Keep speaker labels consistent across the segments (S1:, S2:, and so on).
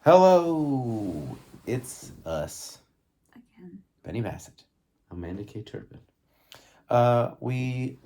S1: Hello, it's us,
S2: Again.
S1: Benny Bassett, Amanda K. Turpin. We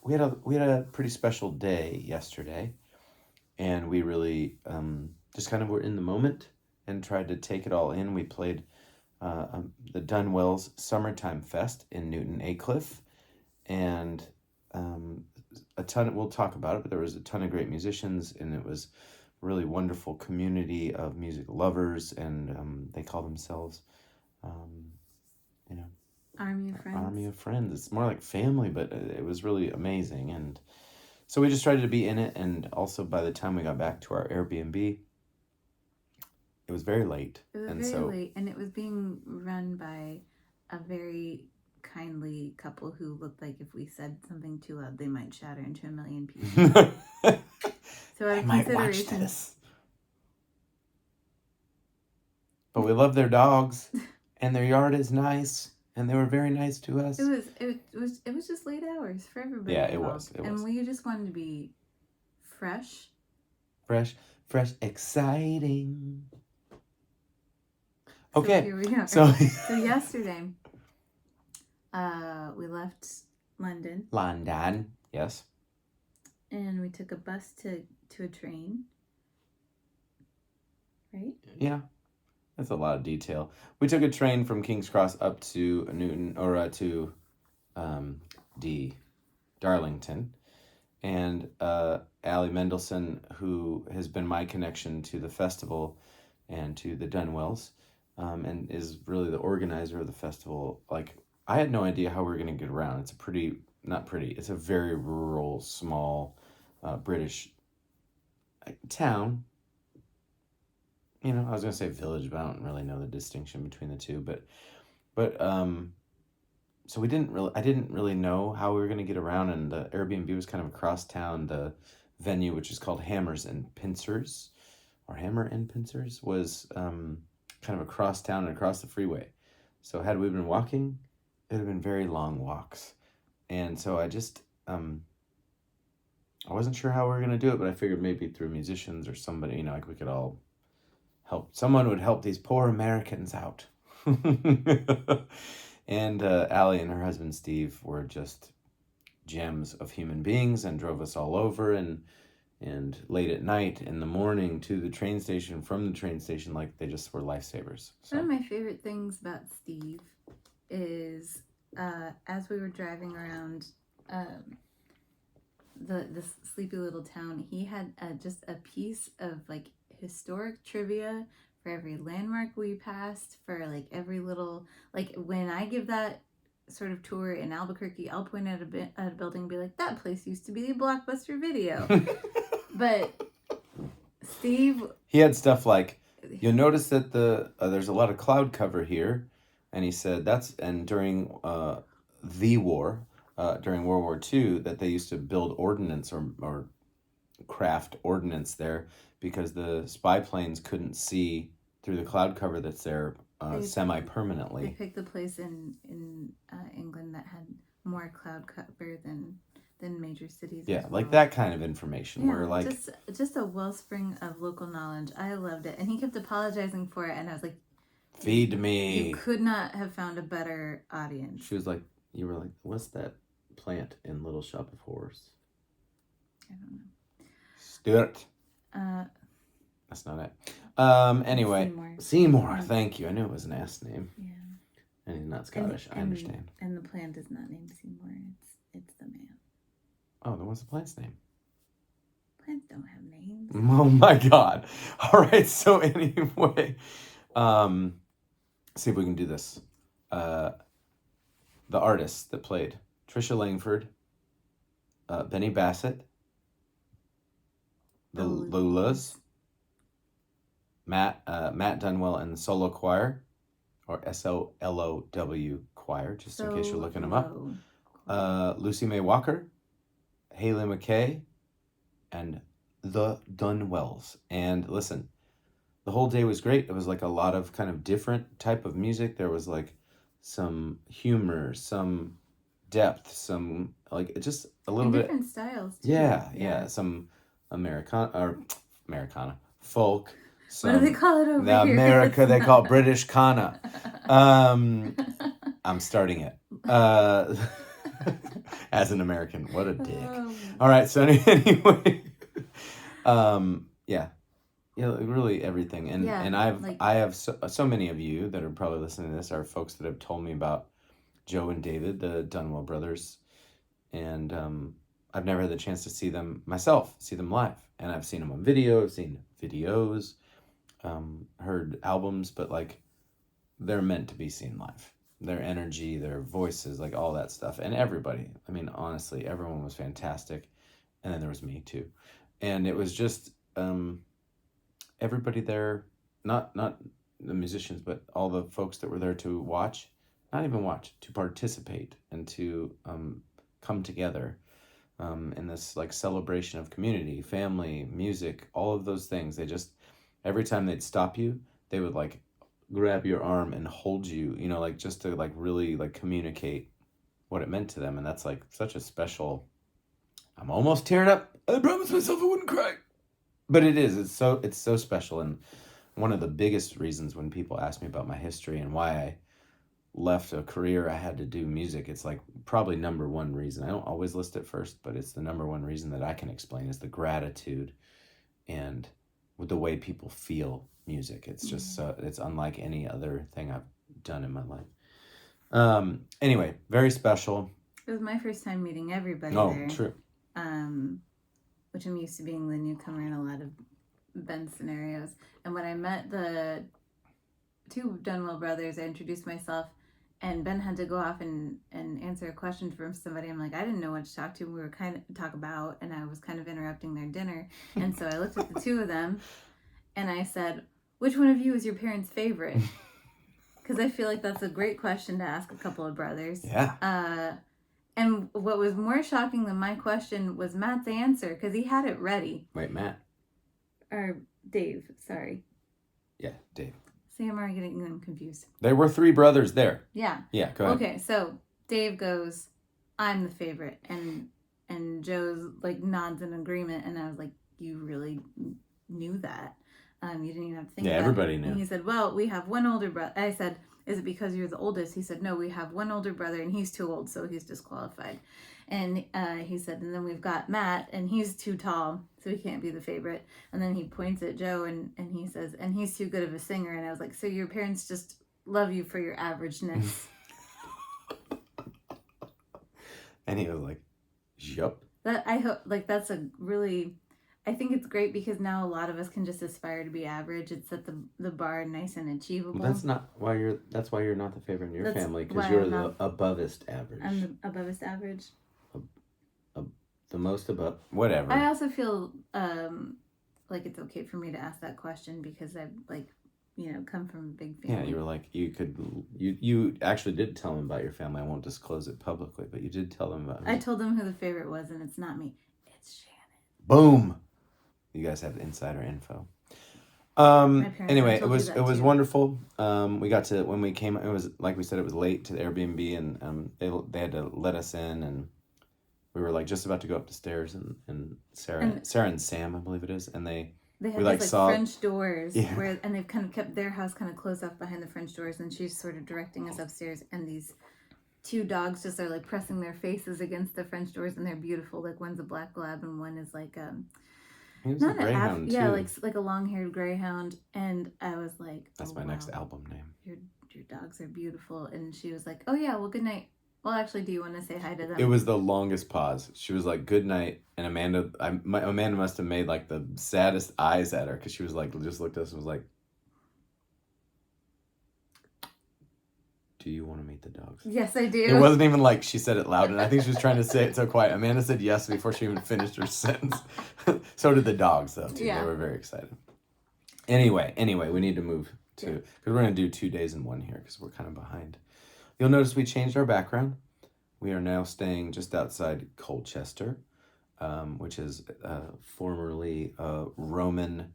S1: had a pretty special day yesterday, and we really just kind of were in the moment and tried to take it all in. We played the Dunwells Summertime Fest in Newton Aycliffe, and a ton. We'll talk about it, but there was a ton of great musicians, and it was really wonderful community of music lovers, and they call themselves, um, you know,
S2: Army of Friends.
S1: Army of Friends. It's more like family, but it was really amazing, and so we just tried to be in it. And also, by the time we got back to our Airbnb, it was very late.
S2: It was very late, and it was being run by a very kindly couple who looked like if we said something too loud, they might shatter into a million pieces. So out of consideration,
S1: but we love their dogs, and their yard is nice, and they were very nice to us.
S2: It was just late hours for everybody.
S1: Yeah, it was.
S2: And we just wanted to be fresh,
S1: exciting.
S2: So
S1: okay,
S2: here we go.
S1: So
S2: yesterday, we left London.
S1: London, yes.
S2: And we took a bus to a train. Right?
S1: Yeah, that's a lot of detail. We took a train from King's Cross up to Newton, or to Darlington. And Allie Mendelson, who has been my connection to the festival and to the Dunwells, and is really the organizer of the festival. Like, I had no idea how we were going to get around. It's it's a very rural, small British town. I was going to say village, but I don't really know the distinction between the two. But so I didn't really know how we were going to get around, and the Airbnb was kind of across town. The venue, which is called Hammer and Pincers, was kind of across town and across the freeway. So had we been walking, it would have been very long walks. And so I just, I wasn't sure how we were going to do it, but I figured maybe through musicians or somebody, like we could all help. Someone would help these poor Americans out. And Allie and her husband Steve were just gems of human beings and drove us all over, and late at night, in the morning, to the train station, from the train station, like they just were lifesavers. So.
S2: One of my favorite things about Steve is as we were driving around this sleepy little town, he had just a piece of like historic trivia for every landmark we passed, for like every little, like when I give that sort of tour in Albuquerque, I'll point out a building and be like, that place used to be a Blockbuster Video. But Steve,
S1: he had stuff like, you'll notice that there's a lot of cloud cover here, and he said and during the war, during World War II, that they used to build ordnance or craft ordnance there because the spy planes couldn't see through the cloud cover that's there semi-permanently.
S2: They picked the place in England that had more cloud cover than major cities.
S1: Yeah, like that kind of information.
S2: Yeah,
S1: where like
S2: just a wellspring of local knowledge. I loved it, and he kept apologizing for it, and I was like,
S1: "Feed me."
S2: You could not have found a better audience.
S1: She was like, "You were like, what's that plant in Little Shop of Horrors?"
S2: I don't know.
S1: Stuart. That's not it. Anyway, Seymour. Thank you. I knew it was an ass name.
S2: Yeah.
S1: And he's not Scottish. I understand.
S2: And the plant is not named Seymour. It's the man.
S1: Oh, then what's the plant's name?
S2: Plants don't have names.
S1: Oh my God! All right. So anyway, see if we can do this. The artists that played: Trisha Langford, Benny Bassett, the Lulas, Matt Dunwell and the solo choir, or SOLOW choir, just in case you're looking them up. Lucy May Walker, Haley McKay, and the Dunwells. And listen, the whole day was great. It was like a lot of kind of different type of music. There was like some humor, some depth, some like just a little bit
S2: different styles too.
S1: Yeah. Some Americana, folk,
S2: What do they call it over
S1: the
S2: here?
S1: America they call British Kana. I'm starting it. As an American, what a dick. All right, so anyway, yeah, really everything, and I have so many of you that are probably listening to this are folks that have told me about Joe and David, the Dunwell brothers, and I've never had the chance to see them myself, see them live, and I've seen them on video, I've seen videos, heard albums, but like they're meant to be seen live. Their energy, their voices, like all that stuff, and everybody. I mean, honestly, everyone was fantastic, and then there was me too, and it was just everybody there, not the musicians, but all the folks that were there to watch, not even watch, to participate and to come together in this like celebration of community, family, music, all of those things. They just, every time they'd stop you, they would like grab your arm and hold you, you know, like just to like really like communicate what it meant to them. And that's like such a special, I'm almost tearing up. I promised myself I wouldn't cry. But it is, it's so special. And one of the biggest reasons when people ask me about my history and why I left a career I had to do music, it's like probably number one reason. I don't always list it first, but it's the number one reason that I can explain is the gratitude and with the way people feel music. It's just it's unlike any other thing I've done in my life. Anyway, very special.
S2: It was my first time meeting everybody
S1: there. True.
S2: Which I'm used to being the newcomer in a lot of Ben scenarios. And when I met the two Dunwell brothers, I introduced myself, and Ben had to go off and answer a question from somebody. I'm like, I didn't know what to talk to. We were kind of talk about, and I was kind of interrupting their dinner. And so I looked at the two of them, and I said, which one of you is your parents' favorite? Because I feel like that's a great question to ask a couple of brothers.
S1: Yeah.
S2: And what was more shocking than my question was Matt's answer, because he had it ready.
S1: Wait, Matt?
S2: Or Dave, sorry.
S1: Yeah, Dave.
S2: See, I'm already getting them confused.
S1: There were three brothers there.
S2: Yeah.
S1: Yeah, go ahead.
S2: Okay, so Dave goes, I'm the favorite. And Joe's like nods in agreement. And I was like, you really knew that. You didn't even have to think about it. Yeah,
S1: everybody knew.
S2: And he said, well, we have one older brother. I said, is it because you're the oldest? He said, no, we have one older brother and he's too old, so he's disqualified. And he said, and then we've got Matt, and he's too tall, so he can't be the favorite. And then he points at Joe, and he says, and he's too good of a singer. And I was like, so your parents just love you for your averageness.
S1: And he was like, yup.
S2: That I hope, like, that's a really, I think it's great because now a lot of us can just aspire to be average. It's set the bar nice and achievable.
S1: Well, that's why you're not the favorite in your family, because you're the abovest average.
S2: I'm the abovest average.
S1: The most above, whatever.
S2: I also feel like it's okay for me to ask that question because I've come from a big family.
S1: Yeah, you were like, you actually did tell them about your family. I won't disclose it publicly, but you did tell them about it.
S2: I told them who the favorite was, and it's not me. It's Shannon.
S1: Boom. You guys have insider info. Anyway, it was wonderful. We got to, when we came, it was like we said, it was late to the Airbnb, and they had to let us in, and we were like just about to go up the stairs, and Sarah and Sam, I believe it is, and they
S2: had these French doors, yeah. And they've kind of kept their house kind of closed off behind the French doors, and she's sort of directing us upstairs, and these two dogs just are like pressing their faces against the French doors, and they're beautiful. Like one's a black lab, and one is like
S1: he was not a greyhound too.
S2: Yeah, like a long-haired greyhound, and I was like,
S1: that's my next album name.
S2: Your dogs are beautiful, and she was like, oh yeah, well, good night. Well, actually, do you want to say hi to them?
S1: It was the longest pause. She was like, good night. And Amanda must have made like the saddest eyes at her because she was like, just looked at us and was like, do you want to meet the dogs?
S2: Yes, I do.
S1: It wasn't even like she said it loud. And I think she was trying to say it so quiet. Amanda said yes before she even finished her sentence. So did the dogs, though, too. Yeah. They were very excited. Anyway, we need to move to, because we're going to do 2 days in one here because we're kind of behind. You'll notice we changed our background. We are now staying just outside Colchester, which is formerly a Roman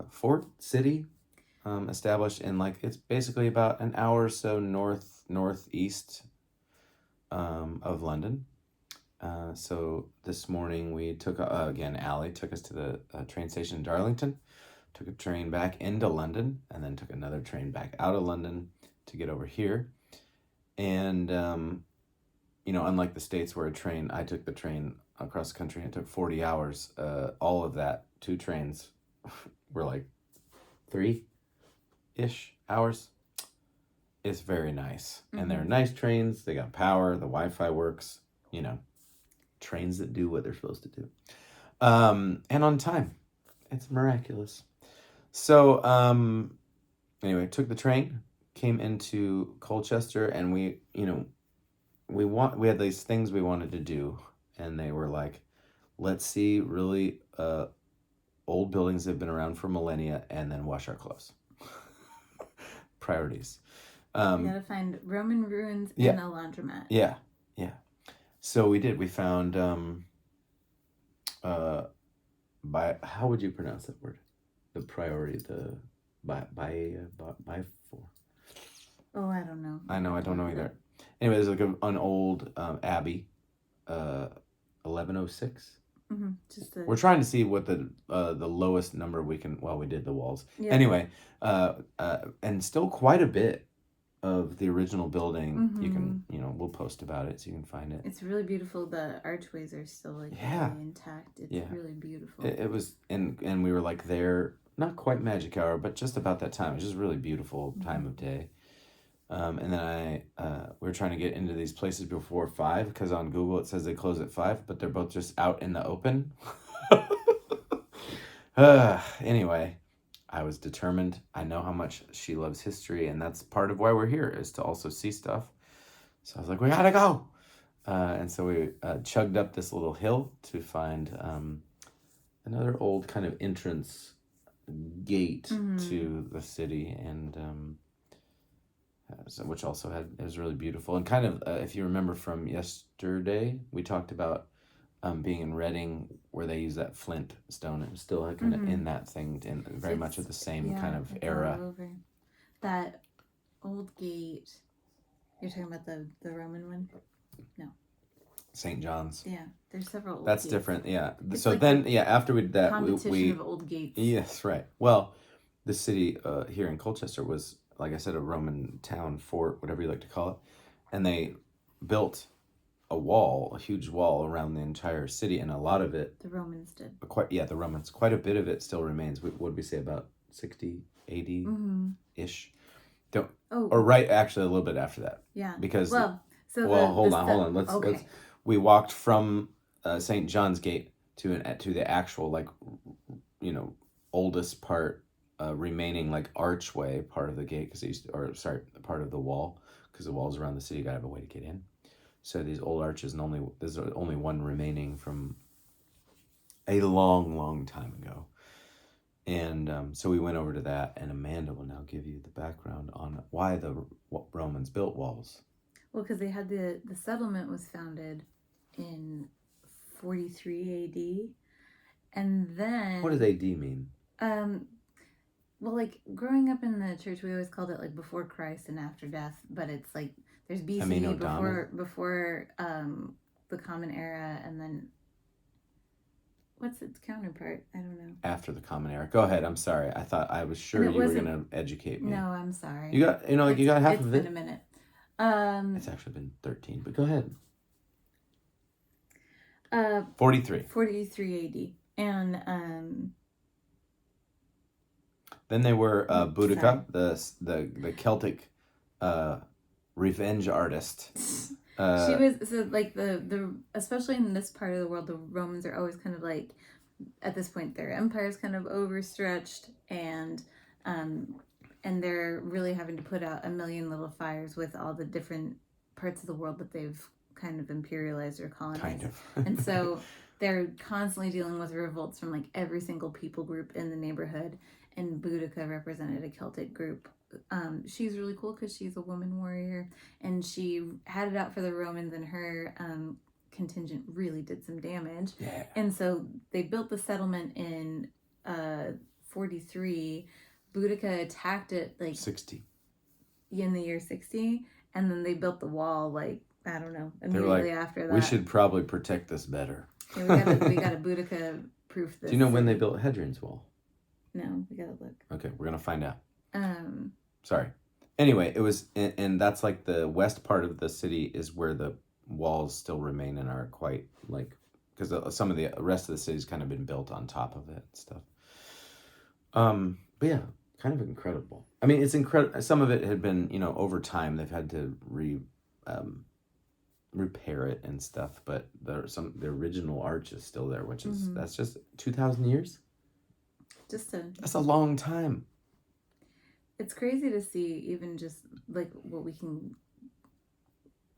S1: fort city, established in it's basically about an hour or so northeast of London. So this morning we took, again, Allie took us to the train station in Darlington, took a train back into London, and then took another train back out of London to get over here. And, unlike the States where I took the train across the country and it took 40 hours, all of that, 2 trains were like 3-ish hours. It's very nice. And they're nice trains. They got power. The Wi-Fi works. Trains that do what they're supposed to do. And on time. It's miraculous. So, anyway, took the train, came into Colchester, and we had these things we wanted to do, and they were like, let's see really old buildings that have been around for millennia, and then wash our clothes. Priorities.
S2: You gotta find Roman ruins and a laundromat.
S1: Yeah. So we did. We found how would you pronounce that word? The Priory, by for.
S2: Oh, I don't know.
S1: I don't know either. Anyway, there's like an old abbey, 1106. We're trying to see what the lowest number we can. Well, we did the walls. Yeah. Anyway, and still quite a bit of the original building. You can, we'll post about it so you can find it.
S2: It's really beautiful. The archways are still really intact. It's really beautiful.
S1: It was, and we were like there, not quite magic hour, but just about that time. It was just a really beautiful time of day. And then we were trying to get into these places before 5 because on Google it says they close at 5, but they're both just out in the open. Anyway, I was determined. I know how much she loves history, and that's part of why we're here, is to also see stuff. So I was like, we gotta go. And so we chugged up this little hill to find another old kind of entrance gate to the city, and which also it was really beautiful. And kind of, if you remember from yesterday, we talked about being in Reading, where they use that flint stone. It was still kind of in that thing, and very much of the same kind of era.
S2: All over. That old gate. You're talking about the Roman one? No.
S1: St. John's.
S2: Yeah, there's several old
S1: That's
S2: gates.
S1: Different, yeah.
S2: It's
S1: so
S2: like
S1: then, after we did that,
S2: competition of old gates.
S1: Yes, right. Well, the city here in Colchester was, like I said, a Roman town, fort, whatever you like to call it. And they built a huge wall around the entire city, and a lot of it...
S2: The Romans did.
S1: The Romans. Quite a bit of it still remains. What did we say, about 60, 80-ish? Or right, actually, a little bit after that.
S2: Yeah.
S1: Because...
S2: hold
S1: on. Let's... We walked from St. John's Gate to the actual, oldest part, remaining, archway part of the gate, part of the wall, because the walls around the city, you gotta have a way to get in. So these old arches, and there's only one remaining from a long, long time ago. And so we went over to that, and Amanda will now give you the background on why the Romans built walls.
S2: Well, because they had the settlement was founded in 43 AD, and then...
S1: What does AD mean?
S2: Well, growing up in the church, we always called it before Christ and after death, but it's there's BC before the Common Era, and then what's its counterpart? I don't know.
S1: After the Common Era. Go ahead. I'm sorry. I was sure you were going to educate me.
S2: No, I'm sorry.
S1: You got you got half of it.
S2: It's been a minute.
S1: It's actually been 13, but go ahead. 43.
S2: 43 AD, and
S1: then they were Boudica, the Celtic revenge artist.
S2: She was the especially in this part of the world, the Romans are always kind of at this point their empire's kind of overstretched, and they're really having to put out a million little fires with all the different parts of the world that they've kind of imperialized or colonized.
S1: Kind of.
S2: And so they're constantly dealing with revolts from every single people group in the neighborhood. And Boudica represented a Celtic group. She's really cool because she's a woman warrior, and she had it out for the Romans, and her contingent really did some damage.
S1: Yeah.
S2: And so they built the settlement in 43. Boudica attacked it
S1: 60.
S2: In the year 60, and then they built the wall I don't know, immediately after that.
S1: We should probably protect this better.
S2: Yeah, we got a Boudica proof this.
S1: Do you know when they built Hadrian's Wall?
S2: No, we gotta look.
S1: Okay, we're gonna find out.
S2: Um,
S1: Sorry. Anyway, it was, and that's like the west part of the city is where the walls still remain and are quite like, because some of the rest of the city's kind of been built on top of it and stuff. But yeah, kind of incredible. I mean, it's incredible. Some of it had been, over time they've had to repair it and stuff, but the original arch is still there, which is that's just 2,000 years. That's a long time.
S2: It's crazy to see even just like what we can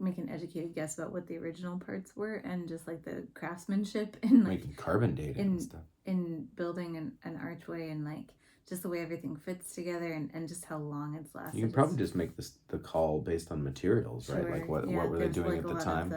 S2: make an educated guess about what the original parts were, and just like the craftsmanship and like
S1: making carbon dating and stuff
S2: in building an archway, and like just the way everything fits together, and just how long it's lasted.
S1: You can probably just make the call based on materials, right? Like what were they doing at the time?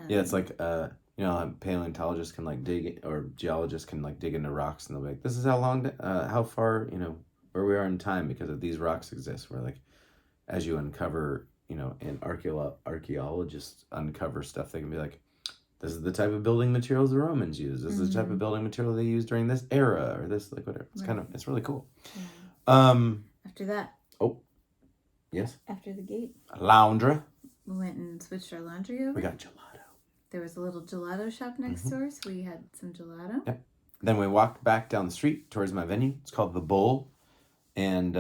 S1: Yeah, it's like paleontologists can like dig, or geologists can like dig into rocks, and they'll be like, this is how far, where we are in time because of these rocks exist. Where like as you uncover, and archaeologists uncover stuff, they can be like, this is the type of building materials the Romans used. This is the type of building material they used during this era, or this, like, whatever. It's it's really cool.
S2: Yeah. After that.
S1: Oh, yes.
S2: After the gate.
S1: Laundry.
S2: We went and switched our laundry over.
S1: We got gelato.
S2: There was a little gelato shop next door, so we had some gelato.
S1: Yep. Then we walked back down the street towards my venue. It's called The Bull. And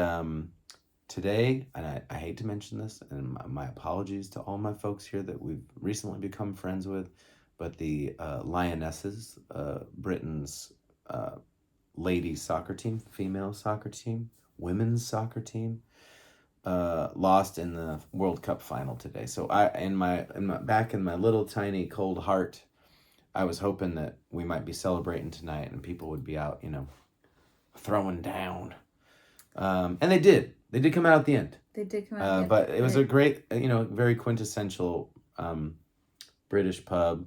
S1: today, and I hate to mention this, and my apologies to all my folks here that we've recently become friends with, but the Lionesses, Britain's ladies soccer team, female soccer team, women's soccer team, lost in the World Cup final today. So back in my little tiny cold heart, I was hoping that we might be celebrating tonight and people would be out, throwing down. And they did. They did come out at the end.
S2: They did come out.
S1: But it was a great, very quintessential British pub,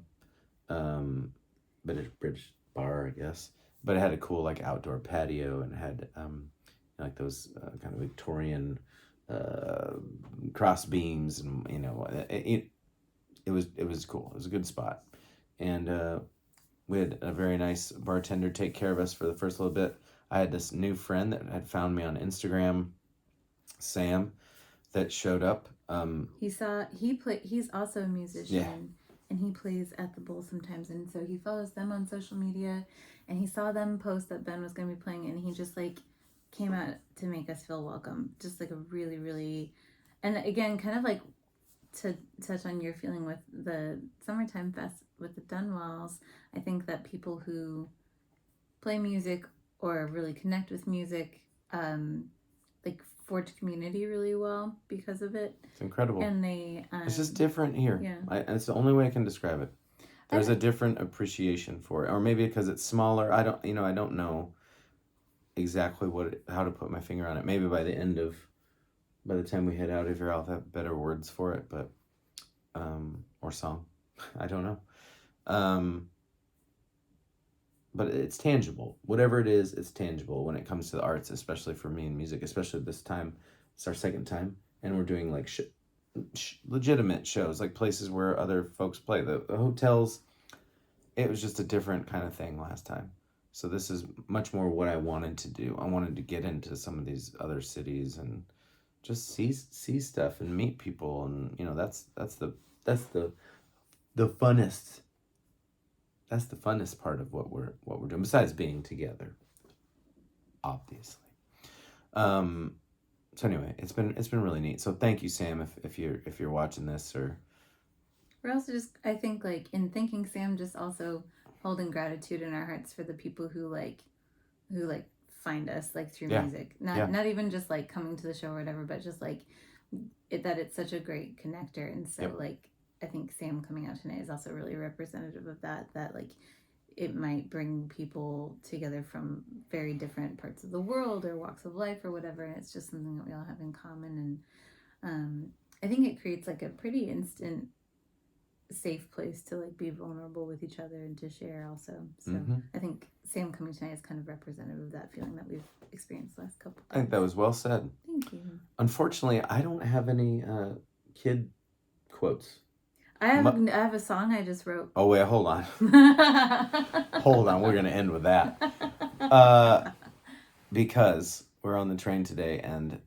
S1: British bar, I guess. But it had a cool like outdoor patio, and had like those kind of Victorian cross beams, and it was cool. It was a good spot, and we had a very nice bartender take care of us for the first little bit. I had this new friend that had found me on Instagram, Sam, that showed up.
S2: He's also a musician. Yeah. And he plays at the Bull sometimes, and so he follows them on social media, and he saw them post that Ben was going to be playing, and he just like came out to make us feel welcome. Just like a really, really, and again, kind of like to touch on your feeling with the summertime fest with the Dunwells. I think that people who play music or really connect with music, like forge community really well because of it.
S1: It's incredible.
S2: And they
S1: it's just different here.
S2: Yeah.
S1: It's the only way I can describe it. There's a different appreciation for it, or maybe because it's smaller. I don't know exactly how to put my finger on it. Maybe by the time we head out of here, I'll have better words for it, but or song. I don't know. But it's tangible. Whatever it is, it's tangible when it comes to the arts, especially for me in music, especially this time. It's our second time, and we're doing like legitimate shows, like places where other folks play. The hotels, it was just a different kind of thing last time. So this is much more what I wanted to do. I wanted to get into some of these other cities and just see stuff and meet people, and that's the funnest. That's the funnest part of what we're doing, besides being together, obviously. So anyway, it's been really neat. So thank you, Sam, if you're watching this, or
S2: we're also just, I think, like in thanking Sam, just also holding gratitude in our hearts for the people who find us like through music, not even just like coming to the show or whatever, but just like that it's such a great connector. And so like I think Sam coming out tonight is also really representative of that like it might bring people together from very different parts of the world or walks of life or whatever, and it's just something that we all have in common. And I think it creates like a pretty instant safe place to like be vulnerable with each other and to share also. So I think Sam coming tonight is kind of representative of that feeling that we've experienced the last couple of days.
S1: I think that was well said.
S2: Thank you.
S1: Unfortunately, I don't have any kid quotes.
S2: I have a song I just wrote.
S1: Oh wait, hold on. Hold on, we're gonna end with that. because we're on the train today and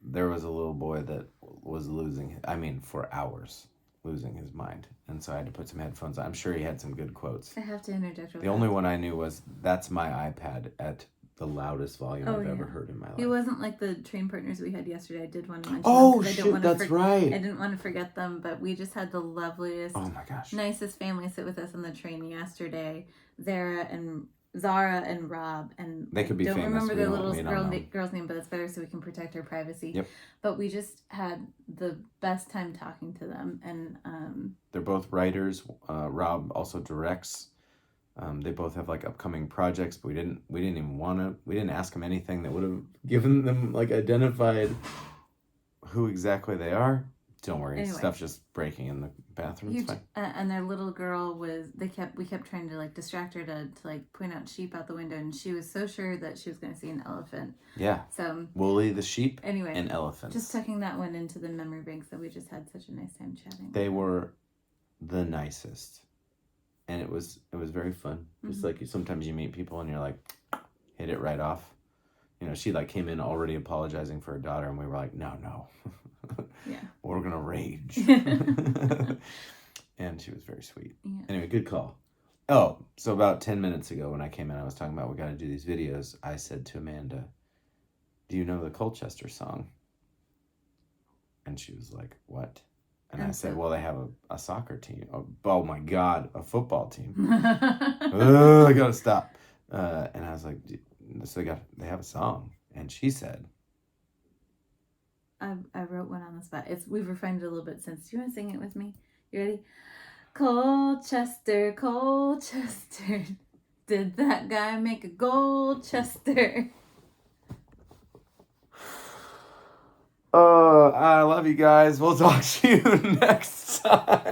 S1: there was a little boy that was for hours, losing his mind. And so I had to put some headphones on. I'm sure he had some good quotes.
S2: I have to interject with
S1: The only one I knew was, "That's my iPad" at the loudest volume I've ever heard in my life.
S2: He wasn't like the train partners we had yesterday. I did want to mention
S1: them.
S2: Shit,
S1: that's right.
S2: I didn't want to forget them, but we just had the loveliest,
S1: oh my gosh,
S2: nicest family sit with us on the train yesterday. Zara and Rob, and
S1: they could be
S2: don't
S1: famous.
S2: remember their little girl's name, but it's better so we can protect her privacy.
S1: Yep.
S2: But we just had the best time talking to them, and
S1: they're both writers. Rob also directs. They both have like upcoming projects, but we didn't ask them anything that would have given them like identified who exactly they are. Don't worry, stuff's just breaking in the bathroom. It's fine.
S2: And their little girl we kept trying to like distract her to like point out sheep out the window, and she was so sure that she was going to see an elephant.
S1: Yeah.
S2: So
S1: Wooly the sheep.
S2: Anyway,
S1: and elephants.
S2: Just tucking that one into the memory banks that we just had such a nice time chatting.
S1: They were the nicest. And it was very fun. Just like sometimes you meet people and you're like, hit it right off. You know, she like came in already apologizing for her daughter, and we were like, no.
S2: Yeah.
S1: We're gonna rage. And she was very sweet.
S2: Yeah.
S1: Anyway, good call. Oh, so about 10 minutes ago when I came in, I was talking about we got to do these videos. I said to Amanda, "Do you know the Colchester song?" And she was like, "What?" And I said, "Well, they have a soccer team. Oh my God, a football team." I gotta stop. And I was like, "So they have a song?" And she said,
S2: I wrote one on the spot. We've refined it a little bit since. Do you want to sing it with me? You ready? Colchester, Colchester, did that guy make a Goldchester?
S1: "Oh, I love you guys. We'll talk to you next time."